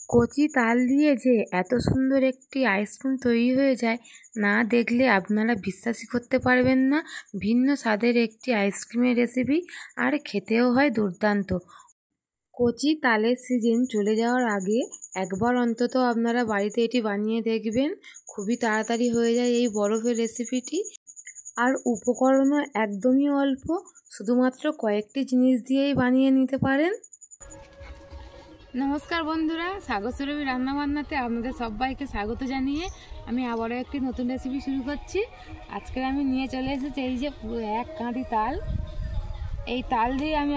কচি তাল দিয়ে যে এত সুন্দর একটি আইসক্রিম তৈরি হয়ে যায়, না দেখলে আপনারা বিশ্বাসই করতে পারবেন না। ভিন্ন স্বাদের একটি আইসক্রিমের রেসিপি, আর খেতেও হয় দুর্দান্ত। কচি তালের সিজন চলে যাওয়ার আগে একবার অন্তত আপনারা বাড়িতে এটি বানিয়ে দেখবেন। খুবই তাড়াতাড়ি হয়ে যায় এই বরফের রেসিপিটি, আর উপকরণও একদমই অল্প, শুধুমাত্র কয়েকটি জিনিস দিয়েই বানিয়ে নিতে পারেন। নমস্কার বন্ধুরা, সাগর সুরভি রান্নাবান্নাতে আপনাদের সবাইকে স্বাগত জানিয়ে আমি আবারও একটি নতুন রেসিপি শুরু করছি। আজকে আমি নিয়ে চলে এসেছি এই যে পুরো এক কাঁদি তাল। এই তাল দিয়ে আমি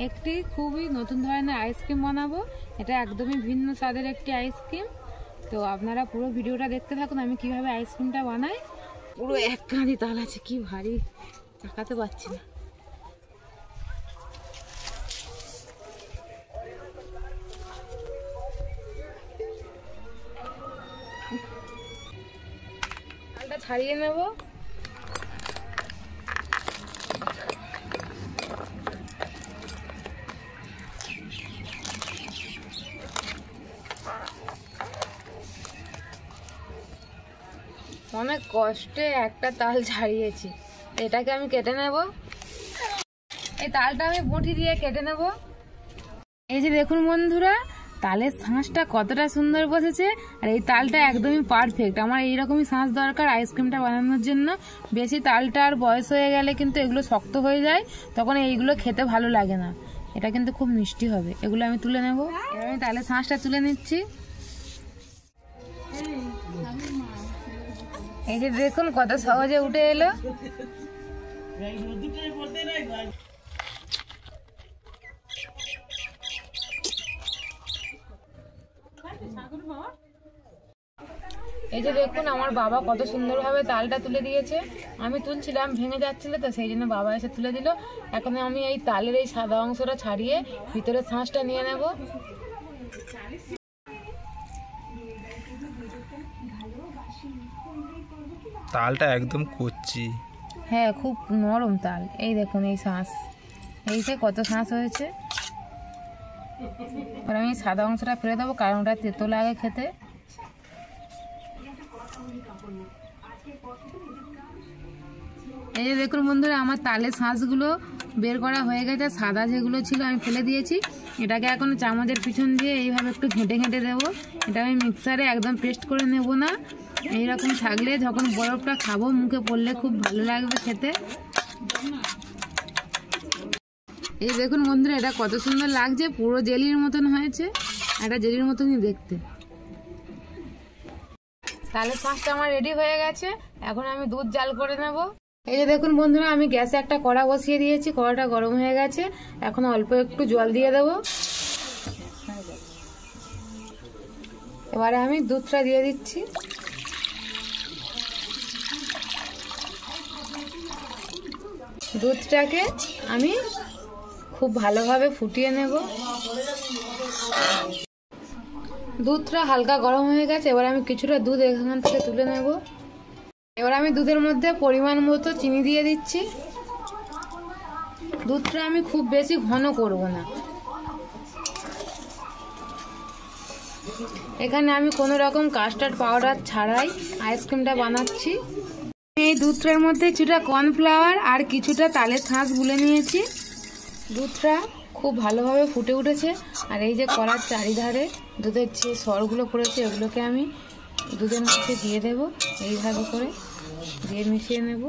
একটি খুবই নতুন ধরনের আইসক্রিম বানাবো। এটা একদমই ভিন্ন স্বাদের একটি আইসক্রিম। তো আপনারা পুরো ভিডিওটা দেখতে থাকুন আমি কিভাবে আইসক্রিমটা বানাই। পুরো এক কাঁদি তাল আছে, কি ভারী, তাকাতে পারছি না। তালটা ছাড়িয়ে নেব। অনেক কষ্টে একটা তাল ছাড়িয়েছি, এটাকে আমি কেটে নেব। এই তালটা আমি বটি দিয়ে কেটে নেব। এই যে দেখুন বন্ধুরা, তালের শাঁসটা কতটা সুন্দর বসেছে, আর এই তালটা একদমই পারফেক্ট। আমার এইরকমই শাঁস দরকার আইসক্রিমটা বানানোর জন্য। বেশি তালটা আর বয়স হয়ে গেলে কিন্তু এগুলো শক্ত হয়ে যায়, তখন এইগুলো খেতে ভালো লাগে না। এটা কিন্তু খুব মিষ্টি হবে। এগুলো আমি তুলে নেব। এবার আমি তালের শাঁসটা তুলে নিচ্ছি। এই যে দেখুন কত সহজে উঠে এলো। এই যে দেখুন আমার বাবা কত সুন্দরভাবে তালটা তুলে দিয়েছে। আমি তুলছিলাম, ভেঙে যাচ্ছিল, তো সেই জন্য বাবা এসে তুলে দিল। এখন আমি এই তালের এই সাদা অংশটা ছাড়িয়ে ভিতরের শাঁসটা নিয়ে নেব। তালটা একদম কচি, হ্যাঁ খুব নরম তাল। এই দেখুন এই শাঁস, এই যে কত শাঁস হয়েছে। এবার আমি সাদা অংশটা ফেলে দেবো, কারণ ওটা তেতো লাগে খেতে। এই যে দেখুন বন্ধুরা, আমার তালের শাঁসগুলো বের করা হয়ে গেছে। সাদা যেগুলো ছিল আমি ফেলে দিয়েছি। এটাকে এখন চামচের পিছন দিয়ে এইভাবে একটু ঘেঁটে ঘেঁটে দেবো। এটা আমি মিক্সারে একদম পেস্ট করে নেব না। এইরকম থাকলে যখন বরফটা খাবো মুখে পড়লে খুব ভালো লাগবে খেতে। এই দেখুন বন্ধুরা, এটা কত সুন্দর লাগছে, পুরো জেলির মতন হয়েছে। এটা জেলির মতনই দেখতে। তালের শাঁসটা আমার রেডি হয়ে গেছে। এখন আমি দুধ জাল করে নেব। এই যে দেখুন বন্ধুরা, আমি গ্যাসে একটা কড়া বসিয়ে দিয়েছি। কড়াটা গরম হয়ে গেছে। এখন অল্প একটু জল দিয়ে দেব। এবারে আমি দুধটা দিয়ে দিচ্ছি। দুধটাকে আমি খুব ভালোভাবে ফুটিয়ে নেব। দুধটা হালকা গরম হয়ে গেছে। এবার আমি কিছুটা দুধ এখান থেকে তুলে নেব। এবার আমি দুধের মধ্যে পরিমাণ মতো চিনি দিয়ে দিচ্ছি। দুধটা আমি খুব বেশি ঘন করব না। এখানে আমি কোনো রকম কাস্টার্ড পাউডার ছাড়াই আইসক্রিমটা বানাচ্ছি। এই দুধটার মধ্যে কিছুটা কর্নফ্লাওয়ার আর কিছুটা তালের শাঁস গুলে নিয়েছি। দুধটা খুব ভালোভাবে ফুটে উঠেছে। আর এই যে কড়ার চারিধারে দুধের যে সরগুলো পড়েছে, এগুলোকে আমি দুধের মধ্যে দিয়ে দেব। এইভাবে করে দিয়ে মিশিয়ে নেব।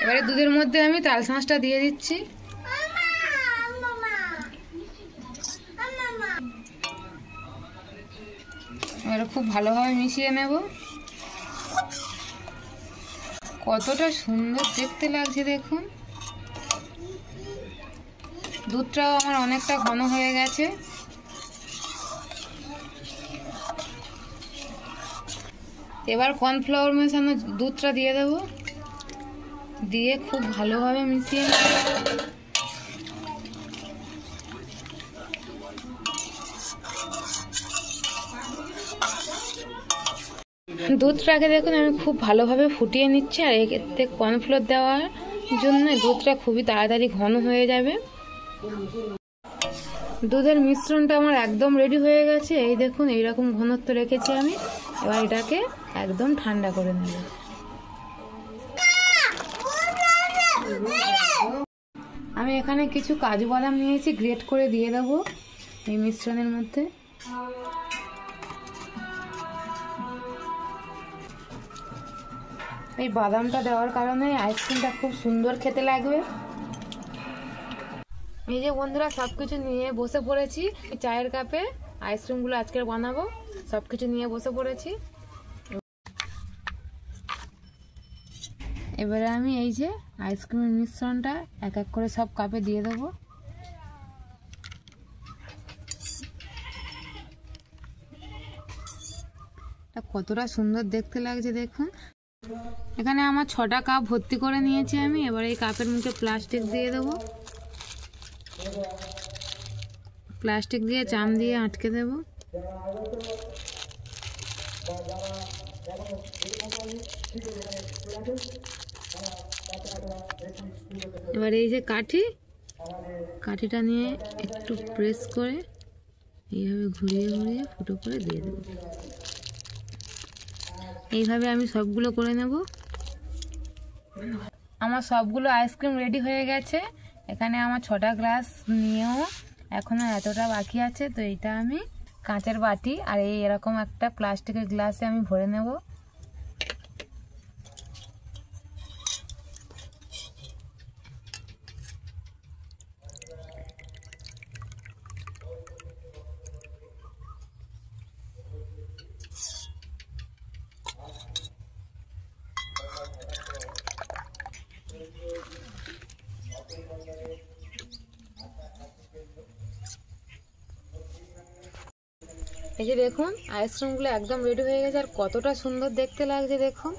এবারে দুধের মধ্যে আমি তাল শাঁসটা দিয়ে দিচ্ছি। এবারে খুব ভালোভাবে মিশিয়ে নেব। কতটা সুন্দর দেখতে লাগছে দেখুন। দুধটাও আমার অনেকটা ঘন হয়ে গেছে। এবার কর্নফ্লাওয়ার মেশানো দুধটা দিয়ে দেব, দিয়ে খুব ভালোভাবে মিশিয়ে নেব। দুধটাকে দেখুন আমি খুব ভালোভাবে ফুটিয়ে নিচ্ছি। আর এতে কর্নফ্লোর দেওয়ার জন্য দুধটা খুবই তাড়াতাড়ি ঘন হয়ে যাবে। দুধের মিশ্রণটা আমার একদম রেডি হয়ে গেছে। এই দেখুন এইরকম ঘনত্ব রেখেছি আমি। এবার এটাকে একদম ঠান্ডা করে নেব। আমি এখানে কিছু কাজু বাদাম নিয়েছি, গ্রেট করে দিয়ে দেবো এই মিশ্রণের মধ্যে। এই বাদামটা দেওয়ার কারণে আইসক্রিমটা খুব সুন্দর খেতে লাগবে। এই যে বন্ধুরা সবকিছু নিয়ে বসে পড়েছি। চায়ের কাপে আইসক্রিমগুলো আজকে বানাবো, সবকিছু নিয়ে বসে পড়েছি। এবারে আমি এই যে আইসক্রিমের মিশ্রণটা এক এক করে সব কাপে দিয়ে দেবো। কতটা সুন্দর দেখতে লাগছে দেখুন। এখানে আমার 6টা কাপ ভর্তি করে নিয়েছি আমি। এবার এই কাপের মুখে প্লাস্টিক দিয়ে দেবো, প্লাস্টিক দিয়ে চাম দিয়ে আটকে দেব। এবার এই যে কাঠিটা নিয়ে একটু প্রেস করে এইভাবে ঘুরিয়ে ঘুরিয়ে ফুটো করে দিয়ে দেব। এইভাবে আমি সবগুলো করে নেব। আমার সবগুলো আইসক্রিম রেডি হয়ে গেছে। এখানে আমার 6টা গ্লাস নিয়েও এখনো এতটা বাকি আছে। তো এইটা আমি কাঁচের বাটি আর এরকম একটা প্লাস্টিকের গ্লাসে আমি ভরে নেব। এই যে দেখুন আইসক্রিমগুলো একদম রেডি হয়ে গেছে আর কতটা সুন্দর দেখতে লাগছে দেখুন।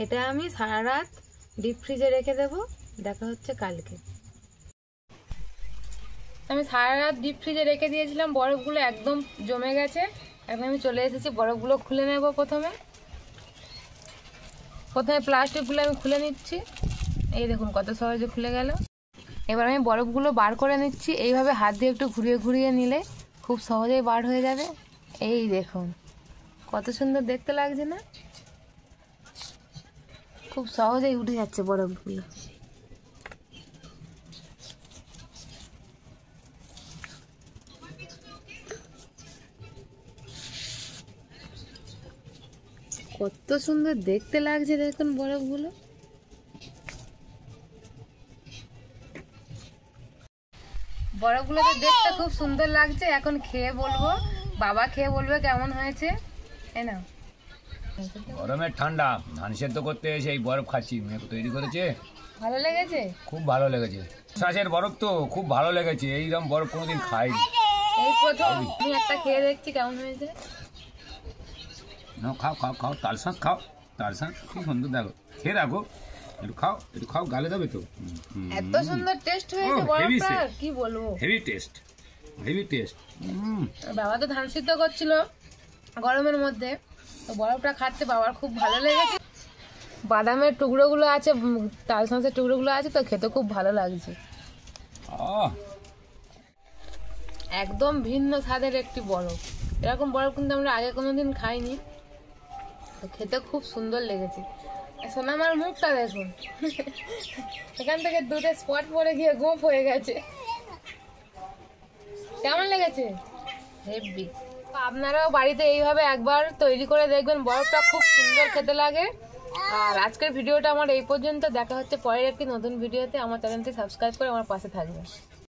এটা আমি সারা রাত ডিপ ফ্রিজে রেখে দেব। দেখা হচ্ছে কালকে। আমি সারা রাত ডিপ ফ্রিজে রেখে দিয়েছিলাম, বরফগুলো একদম জমে গেছে। এখন আমি চলে এসেছি, বরফগুলো খুলে নেব। প্রথমে প্লাস্টিকগুলো আমি খুলে নিচ্ছি। এই দেখুন কত সহজে খুলে গেল। এবার আমি বরফগুলো বার করে নিচ্ছি। এইভাবে হাত দিয়ে একটু ঘুরিয়ে ঘুরিয়ে নিলে খুব সহজেই বার হয়ে যাবে। এই দেখুন কত সুন্দর দেখতে লাগছে না? খুব সহজেই উঠে যাচ্ছে বরফগুলো। কত সুন্দর দেখতে লাগছে দেখুন বরফগুলো। বরফগুলো তো দেখতে খুব সুন্দর লাগছে। এখন খেয়ে বলবো, বাবা খেয়ে বলবে কেমন হয়েছে। এই নাও। গরমের ঠান্ডা ধান সেদ্ধ করতে এসে এই বরফ খাচ্ছি। মেয়ে তৈরি করেছে, ভালো লেগেছে? খুব ভালো লেগেছে। শ্বাসের বরফ তো খুব ভালো লেগেছে। এইরকম বরফ কোনোদিন খাইনি। এই প্রথম আমি একটা খেয়ে দেখছি কেমন হয়েছে। না খাও খাও খাও, তালশাঁস খাও, তালশাঁস কি সুন্দর দেখো। খেয়ে রাখো, একটু খাও, গালে দেবে তো। এত সুন্দর টেস্ট হয়েছে বরফটা, কি বলবো। Heavy taste. বাবা তো ধান সিদ্ধ করছিল গরমের মধ্যে, তো বরফটা খাচ্ছে বাবার খুব ভালো লেগেছে। বাদামের টুকরোগুলো আছে, তালশাঁসের টুকরোগুলো আছে, তো খেতে খুব ভালো লাগছে। একদম ভিন্ন স্বাদের একটি বরফ। এরকম বরফ কিন্তু আমরা আগে কোনোদিন খাইনি। তো খেতে খুব সুন্দর লেগেছে। সোনামার মুখটা দেখুন, এখান থেকে দুধের স্পট পরে গিয়ে গোপ হয়ে গেছে। কেমন লেগেছে? হেভি। আপনারাও বাড়িতে এইভাবে একবার তৈরি করে দেখবেন, বরফটা খুব সুন্দর খেতে লাগে। আর আজকের ভিডিওটা আমার এই পর্যন্ত। দেখা হচ্ছে পরের একটি নতুন ভিডিওতে। আমার চ্যানেলটি সাবস্ক্রাইব করে আমার পাশে থাকবেন।